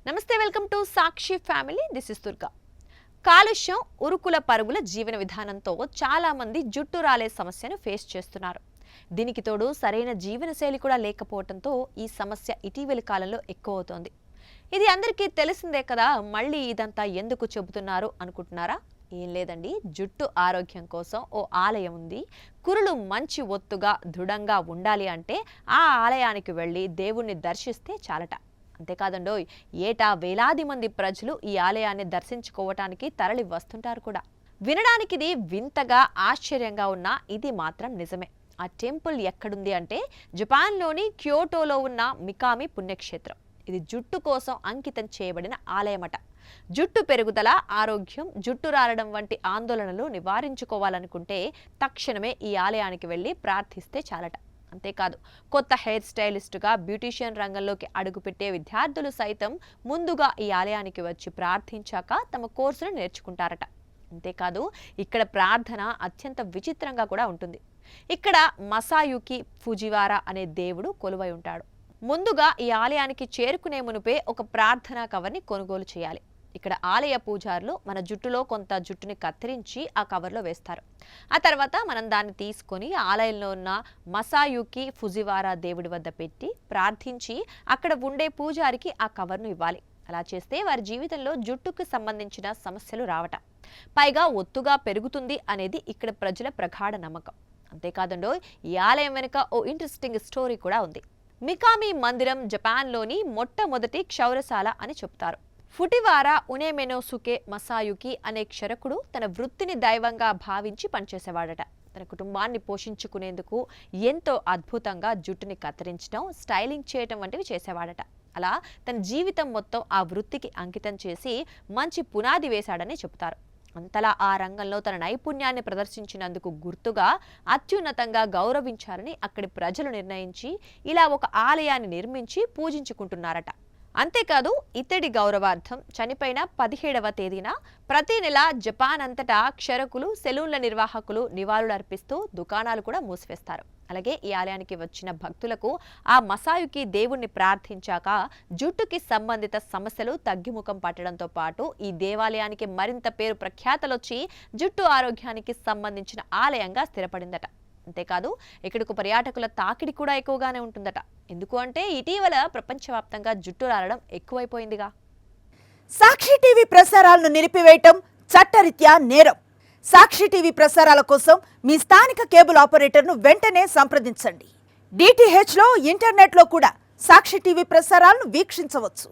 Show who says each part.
Speaker 1: నమస్తే, welcome to Sakshi family. This is Durga. కాలుష్యం, ఉరుకుల పరుగుల జీవన విధానంతో చాలా మంది జుట్టు రాలే సమస్యను ఫేస్ చేస్తున్నారు. దీనికి తోడు సరైన జీవనశైలి కూడా లేకపోవడంతో ఈ సమస్య ఇటీవలి కాలంలో ఎక్కువ అవుతోంది. ఇది అందరికీ తెలిసిందే కదా, మళ్ళీ ఇదంతా ఎందుకు చెబుతున్నారు అనుకుంటున్నారా? ఏం లేదండి, జుట్టు ఆరోగ్యం కోసం ఓ ఆలయం ఉంది. కురులు మంచి ఒత్తుగా దృఢంగా ఉండాలి అంటే ఆ ఆలయానికి వెళ్ళి దేవుణ్ణి దర్శిస్తే చాలట. అంతేకాదండోయ్, ఏటా వేలాది మంది ప్రజలు ఈ ఆలయాన్ని దర్శించుకోవటానికి తరలి వస్తుంటారు కూడా. వినడానికి ఇది వింతగా ఆశ్చర్యంగా ఉన్నా ఇది మాత్రం నిజమే. ఆ టెంపుల్ ఎక్కడుంది అంటే జపాన్లోని క్యోటోలో ఉన్న మికామి పుణ్యక్షేత్రం. ఇది జుట్టు కోసం అంకితం చేయబడిన ఆలయమట. జుట్టు పెరుగుదల, ఆరోగ్యం, జుట్టు రాలడం వంటి ఆందోళనలు నివారించుకోవాలనుకుంటే తక్షణమే ఈ ఆలయానికి వెళ్ళి ప్రార్థిస్తే చాలట. అంతేకాదు, కొత్త హెయిర్ స్టైలిస్టుగా బ్యూటీషియన్ రంగంలోకి అడుగుపెట్టే విద్యార్థులు సైతం ముందుగా ఈ ఆలయానికి వచ్చి ప్రార్థించాక తమ కోర్సును నేర్చుకుంటారట. అంతేకాదు, ఇక్కడ ప్రార్థన అత్యంత విచిత్రంగా కూడా ఉంటుంది. ఇక్కడ మసాయుకి ఫుజివారా అనే దేవుడు కొలువై ఉంటాడు. ముందుగా ఈ ఆలయానికి చేరుకునే మునుపే ఒక ప్రార్థనా కవర్ని కొనుగోలు చేయాలి. ఇక్కడ ఆలయ పూజారులు మన జుట్టులో కొంత జుట్టుని కత్తిరించి ఆ కవర్లో వేస్తారు. ఆ తర్వాత మనం దాన్ని తీసుకొని ఆలయంలో ఉన్న మసాయుకి ఫుజివారా దేవుడి వద్ద పెట్టి ప్రార్థించి అక్కడ ఉండే పూజారికి ఆ కవర్ను ఇవ్వాలి. అలా చేస్తే వారి జీవితంలో జుట్టుకు సంబంధించిన సమస్యలు రావట, పైగా ఒత్తుగా పెరుగుతుంది అనేది ఇక్కడ ప్రజల ప్రగాఢ నమ్మకం. అంతేకాదండో, ఈ ఆలయం వెనుక ఓ ఇంట్రెస్టింగ్ స్టోరీ కూడా ఉంది. మికామి మందిరం జపాన్లోని మొట్టమొదటి క్షౌరశాల అని చెప్తారు. ఫుటివారా ఉనేమెనోసుకే మసాయుకి అనే క్షరకుడు తన వృత్తిని దైవంగా భావించి పనిచేసేవాడట. తన కుటుంబాన్ని పోషించుకునేందుకు ఎంతో అద్భుతంగా జుట్టుని కత్తిరించడం, స్టైలింగ్ చేయటం వంటివి చేసేవాడట. అలా తన జీవితం మొత్తం ఆ వృత్తికి అంకితం చేసి మంచి పునాది వేశాడని చెబుతారు. అంతలా ఆ రంగంలో తన నైపుణ్యాన్ని ప్రదర్శించినందుకు గుర్తుగా అత్యున్నతంగా గౌరవించాలని అక్కడి ప్రజలు నిర్ణయించి ఇలా ఒక ఆలయాన్ని నిర్మించి పూజించుకుంటున్నారట. అంతేకాదు, ఇతడి గౌరవార్థం చనిపోయిన 17వ తేదీన ప్రతి నెల జపాన్ అంతటా క్షరకులు, సెలూన్ల నిర్వాహకులు నివాళులర్పిస్తూ దుకాణాలు కూడా మూసివేస్తారు. అలాగే ఈ ఆలయానికి వచ్చిన భక్తులకు ఆ మసాయుకి దేవుణ్ణి ప్రార్థించాక జుట్టుకి సంబంధిత సమస్యలు తగ్గిముఖం పట్టడంతో పాటు ఈ దేవాలయానికి మరింత పేరు ప్రఖ్యాతలొచ్చి జుట్టు ఆరోగ్యానికి సంబంధించిన ఆలయంగా స్థిరపడిందట. అంతేకాదు, ఇక్కడకు పర్యాటకుల తాకిడి కూడా ఎక్కువగానే ఉంటుందట. ఎందుకు అంటే ఇటీవల ప్రపంచవ్యాప్తంగా జుట్టు రాలడం ఎక్కువైపోయిందిగా.
Speaker 2: సాక్షి టీవీ ప్రసారాలను నిలిపివేయటం చట్టరీత్యా నేరం. సాక్షి టీవీ ప్రసారాల కోసం మీ స్థానిక కేబుల్ ఆపరేటర్ను వెంటనే సంప్రదించండి. DTHలో, ఇంటర్నెట్లో కూడా సాక్షి టీవీ ప్రసారాలను వీక్షించవచ్చు.